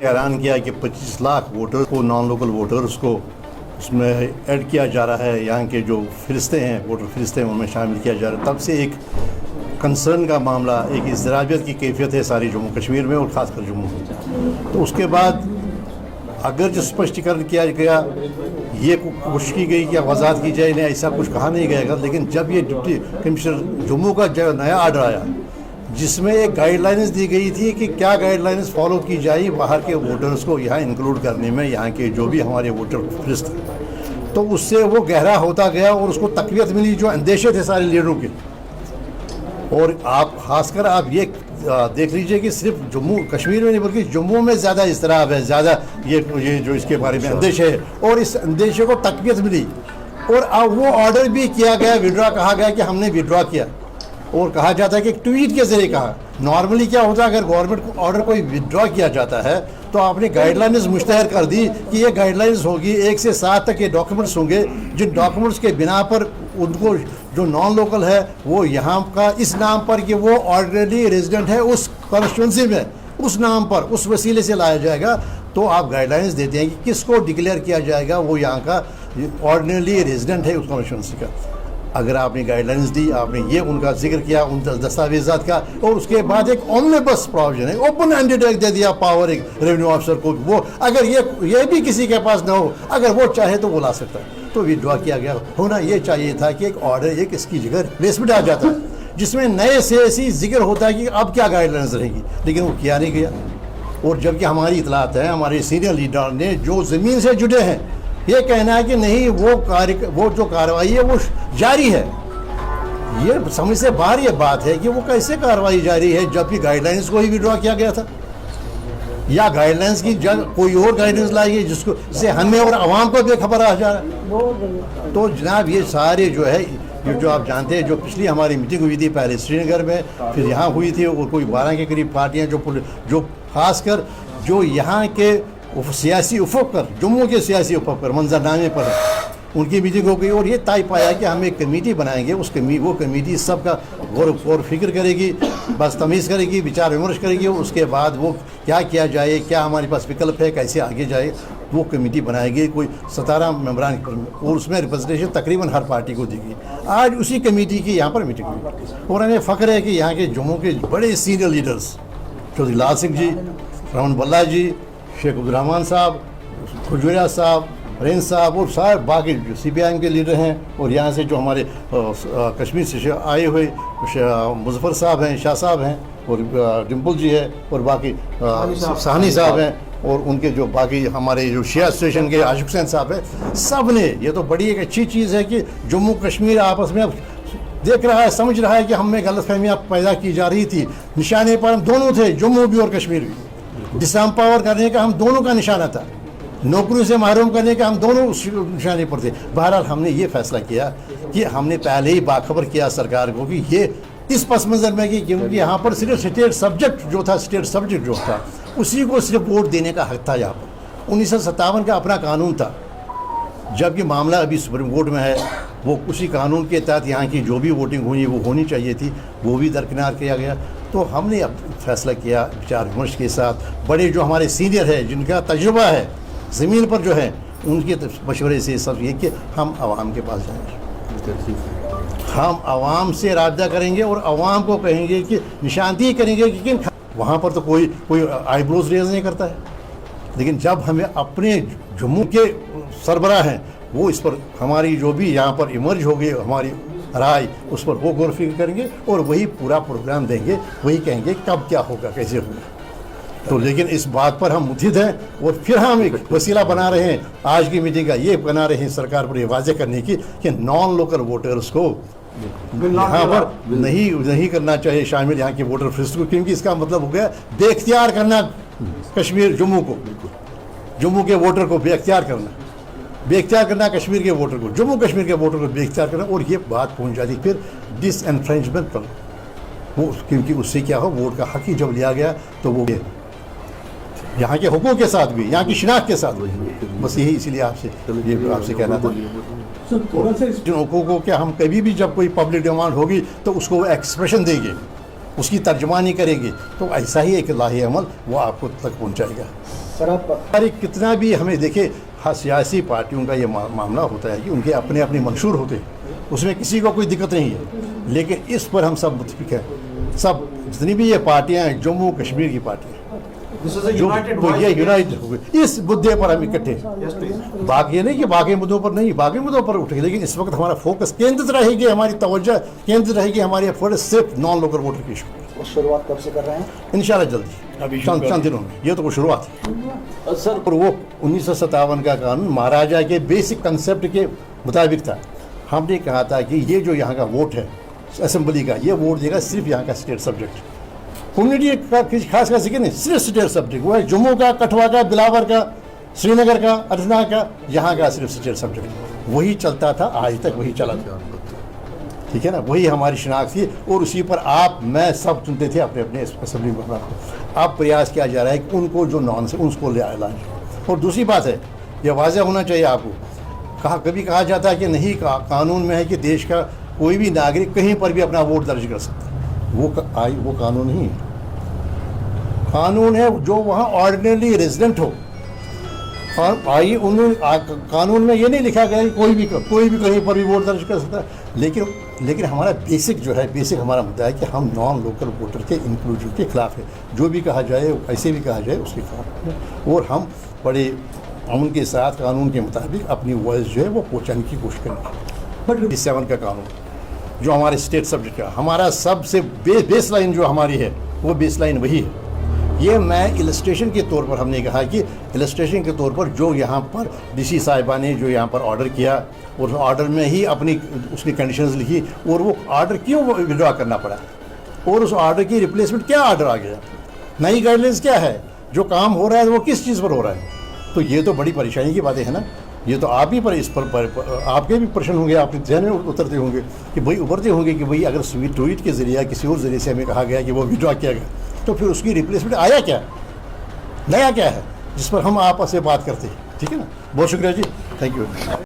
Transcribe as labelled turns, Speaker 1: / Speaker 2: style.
Speaker 1: ऐलान किया कि 25 लाख वोटर को, नॉन लोकल वोटर्स को उसमें ऐड किया जा रहा है, यहाँ के जो फरिश्ते हैं, वोटर फरिश्ते हैं, उनमें शामिल किया जा रहा है, तब से एक कंसर्न का मामला, एक इज़्तिराबियत की कैफियत है सारी जम्मू कश्मीर में और ख़ासकर जम्मू में। तो उसके बाद अगर जो स्पष्टीकरण किया गया, ये कोशिश की गई कि वजाहत की जाए, नहीं ऐसा कुछ कहा नहीं गया, लेकिन जब ये डिप्टी कमिश्नर जम्मू का जो नया आर्डर आया जिसमें एक गाइडलाइंस दी गई थी कि क्या गाइडलाइंस फॉलो की जाए बाहर के वोटर्स को यहाँ इंक्लूड करने में, यहाँ के जो भी हमारे वोटर फरिश्त, तो उससे वो गहरा होता गया और उसको तक़वियत मिली जो अंदेशे थे सारे लीडरों के। और आप खासकर आप ये देख लीजिए कि सिर्फ जम्मू कश्मीर में नहीं बल्कि जम्मू में ज़्यादा इज़्तिराब है, ज़्यादा ये जो इसके बारे में अंदेशे है, और इस अंदेशे को तक़वियत मिली और अब वो ऑर्डर भी किया गया, विड्रॉ कहा गया कि हमने विड्रॉ किया, और कहा जाता है कि एक ट्वीट के ज़रिए कहा। नॉर्मली क्या होता है, अगर गवर्नमेंट ऑर्डर कोई विड्रॉ किया जाता है तो आपने गाइडलाइंस मुश्तहर कर दी कि ये गाइडलाइंस होगी, 1 से 7 तक ये डॉक्यूमेंट्स होंगे, जिन डॉक्यूमेंट्स के बिना पर उनको जो नॉन लोकल है वो यहाँ का इस नाम पर कि वो ऑर्डिनरी रेजिडेंट है उस कॉन्स्टिट्यूंसी में, उस नाम पर उस वसीले से लाया जाएगा। तो आप गाइडलाइंस देते हैं कि किसको डिक्लेयर किया जाएगा वो यहाँ का ऑर्डिनरी रेजिडेंट है उस कॉन्स्टिट्यूंसी का। अगर आपने गाइडलाइंस दी, आपने ये उनका जिक्र किया उन दस्तावेज़ात का, और उसके बाद एक ओमनिबस प्रोविजन है, ओपन एंडेड दे दिया पावर एक रेवेन्यू ऑफिसर को, वो अगर ये भी किसी के पास ना हो, अगर वो चाहे तो वो ला सकता है। तो विड्रॉ किया गया। होना ये चाहिए था कि एक ऑर्डर, एक इसकी जगह रिप्लेसमेंट आ जाता है जिसमें नए से ऐसी जिक्र होता है कि अब क्या गाइडलाइंस रहेगी, लेकिन वो किया नहीं गया। और जबकि हमारी इतलात है, हमारे सीनियर लीडर ने जो ज़मीन से जुड़े हैं, ये कहना है कि नहीं वो जो कार्रवाई है वो जारी है। ये समझ से बाहर ये बात है कि वो कैसे कार्रवाई जारी है जबकि गाइडलाइंस को ही विड्रॉ किया गया था, या गाइडलाइंस की कोई और गाइडलाइंस लाई है जिससे हमें और आवाम को बेखबर आ जा रहा है। तो जनाब ये सारे जो है, ये जो आप जानते हैं, जो पिछली हमारी मीटिंग हुई थी पहले श्रीनगर में, फिर यहाँ हुई थी, और कोई 12 के करीब पार्टियाँ जो खासकर जो यहाँ के सियासी उफक पर, जम्मू के सियासी उफक पर, मंजरनामे पर उनकी मीटिंग हो गई, और ये तय पाया कि हम एक कमेटी बनाएंगे, वो कमेटी सबका गौर फिक्र करेगी, बस तमीज़ करेगी, विचार विमर्श करेगी, और उसके बाद वो क्या किया जाए, क्या हमारे पास विकल्प है, कैसे आगे जाए, वो कमेटी बनाएगी। कोई 17 मेंबरान, और उसमें रिप्रेजेंटेशन तकरीबन हर पार्टी को दी गई। आज उसी कमेटी की यहाँ पर मीटिंग हुई, और हमें फ़ख्र है कि यहाँ के जम्मू के बड़े सीनियर लीडर्स चौधरी लाल सिंह जी, रमन बल्ला जी, शेख अब्दुर्रहमान साहब, खुजूरिया साहब, रेंज साहब, और सारे बाकी जो CPIM के लीडर हैं, और यहाँ से जो हमारे कश्मीर से आए हुए मुजफ्फर साहब हैं, शाह साहब हैं, और डिम्पल जी है, और बाकी साहनी साहब हैं, और उनके जो बाकी हमारे जो शिया एसोसिएशन के आशिक हुसैन साहब हैं, सब ने, ये तो बड़ी एक अच्छी चीज़ है कि जम्मू कश्मीर आपस में देख रहा है, समझ रहा है कि हमें गलतफहमियाँ पैदा की जा रही थी। निशाने पर हम दोनों थे, जम्मू भी और कश्मीर भी। डिसएम्पावर करने का हम दोनों का निशाना था, नौकरी से महरूम करने का हम दोनों उस निशाने पर थे। बहरहाल हमने ये फैसला किया कि हमने पहले ही बाखबर किया सरकार को कि ये इस पस मंज़र में कि क्योंकि यहाँ पर सिर्फ स्टेट सब्जेक्ट जो था उसी को सिर्फ वोट देने का हक था। यहाँ पर 1957 का अपना कानून था, जबकि मामला अभी सुप्रीम कोर्ट में है, वो उसी कानून के तहत यहाँ की जो भी वोटिंग हुई वो होनी चाहिए थी, वो भी दरकिनार किया गया। तो हमने अब फैसला किया विचार विमर्श के साथ, बड़े जो हमारे सीनियर हैं जिनका तजुर्बा है ज़मीन पर जो है, उनके मशवरे से सब ये कि हम आवाम के पास जाएंगे, हम आवाम से राब्ता करेंगे और आवाम को कहेंगे कि निशानदेही करेंगे, लेकिन वहाँ पर तो कोई आईब्रोज रेज नहीं करता है। लेकिन जब हमें अपने जम्मू के सरबराह हैं वो इस पर हमारी जो भी यहाँ पर इमर्ज होगी हमारी राय, उस पर वो गौर फिक्र करेंगे और वही पूरा प्रोग्राम देंगे, वही कहेंगे कब क्या होगा, कैसे होगा। तो लेकिन इस बात पर हम मुतहिद हैं और फिर हम एक वसीला बना रहे हैं, आज की मीटिंग का ये बना रहे हैं सरकार पर ये वाज़े करने की कि नॉन लोकल वोटर्स को यहाँ पर नहीं करना चाहिए शामिल, यहाँ के वोटर फरिश्त को, क्योंकि इसका मतलब हो गया बेख्तियार करना कश्मीर जम्मू के वोटर को बेख्तियार करना कश्मीर के वोटर को, जम्मू कश्मीर के वोटर को बेख्तियार करना। और ये बात पहुँच जाती फिर डिसएनफ्रेंचमेंट पर, वो क्योंकि उससे क्या हो, वोट का हक ही जब लिया गया तो वो यहाँ के हुकूक के साथ भी, यहाँ की शिनाख्त के साथ भी, बस यही इसीलिए आपसे कहना था। जिन हुकूक को क्या हम कभी भी जब कोई पब्लिक डिमांड होगी तो उसको एक्सप्रेशन देंगे, उसकी तर्जमानी करेंगे, तो ऐसा ही एक लाही अमल वो आपको तक पहुँचाएगा।
Speaker 2: سر آپ
Speaker 1: ارے کتنا بھی ہمیں دیکھے سیاسی پارٹیوں کا یہ معاملہ ہوتا ہے کہ ان کے اپنے اپنے منشور ہوتے ہیں، اس میں کسی کو کوئی دقت نہیں ہے، لیکن اس پر ہم سب متفق ہیں، سب جتنی بھی یہ پارٹیاں ہیں جموں کشمیر کی پارٹیاں یہ یونائٹڈ ہو گئی اس مدعے پر ہم اکٹھے ہیں۔ باقی یہ نہیں کہ باقی مدعوں پر نہیں، باقی مدعوں پر اٹھے، لیکن اس وقت ہمارا فوکس کیندرت رہے گی، ہماری توجہ کیندرت رہے گی ہماری ایفرٹ صرف نان لوکل ووٹر کی ایشو پر۔
Speaker 2: شروعات کب سے کر رہے ہیں؟
Speaker 1: انشاءاللہ جلدی چند دنوں میں، یہ تو وہ شروعات ہے سر۔ اور وہ 1957 کا قانون مہاراجا کے بیسک کنسیپٹ کے مطابق تھا۔ ہم نے کہا تھا کہ یہ جو یہاں کا ووٹ ہے اسمبلی کا، یہ ووٹ دے گا صرف یہاں کا اسٹیٹ سبجیکٹ، کمیونٹی کا خاص کا ذکر نہیں، صرف اسٹیٹ سبجیکٹ، وہ ہے جموں کا، کٹھوا کا، بلاور کا، سری نگر کا، اننت ناگ کا، یہاں کا صرف اسٹیٹ سبجیکٹ وہی چلتا تھا، آج تک وہی چلا تھا، ٹھیک ہے نا، وہی ہماری شناخت تھی، اور اسی پر آپ میں سب چنتے تھے اپنے اپنے اسمبلی ممبران کو۔ اب پریاس کیا جا رہا ہے کہ ان کو جو نان سے اس کو لے آئے۔ اور دوسری بات ہے، یہ واضح ہونا چاہیے آپ کو، کبھی کہا جاتا ہے کہ نہیں قانون میں ہے کہ دیش کا کوئی بھی ناگرک کہیں پر بھی اپنا ووٹ درج کر سکتا ہے، وہ قانون نہیں ہے، قانون ہے جو وہاں آرڈینرلی ریزیڈنٹ ہو۔ قانون میں یہ نہیں لکھا گیا کہ کوئی بھی کہیں پر بھی ووٹ درج کر سکتا ہے، لیکن ہمارا بیسک جو ہے، بیسک ہمارا مدعا ہے کہ ہم نان لوکل ووٹر کے انکلوژن کے خلاف ہے، جو بھی کہا جائے ایسے بھی کہا جائے اس کے خلاف ہے، اور ہم بڑے امن کے ساتھ قانون کے مطابق اپنی وائس جو ہے وہ پہنچانے کی کوشش کریں گے۔ بٹ 7 کا قانون جو ہمارے اسٹیٹ سبجیکٹ کا، ہمارا سب سے بیس لائن جو ہماری ہے وہ بیس لائن وہی ہے۔ یہ میں السٹریشن کے طور پر ہم نے کہا کہ السٹریشن کے طور پر جو یہاں پر ڈی سی صاحبہ نے جو یہاں پر آرڈر کیا، اور آرڈر میں ہی اس کی کنڈیشنز لکھی، اور وہ آرڈر کیوں وڈرا کرنا پڑا، اور اس آرڈر کی ریپلیسمنٹ کیا آرڈر آ گیا، نئی گائیڈ لائنس کیا ہے، جو کام ہو رہا ہے وہ کس چیز پر ہو رہا ہے۔ تو یہ تو بڑی پریشانی کی باتیں ہیں نا، یہ تو آپ ہی پر اس پر آپ کے بھی پرشن ہوں گے، آپ کے ذہن میں اترتے ہوں گے کہ بھائی ابھرتے ہوں گے کہ بھائی اگر ٹویٹ کے ذریعے کسی اور ذریعے سے ہمیں کہا گیا کہ وہ وڈرا کیا گیا، تو پھر اس کی ریپلیسمنٹ آیا کیا، نیا کیا ہے، جس پر ہم آپس سے بات کرتے ہیں، ٹھیک ہے نا۔ بہت شکریہ جی، تھینک یو۔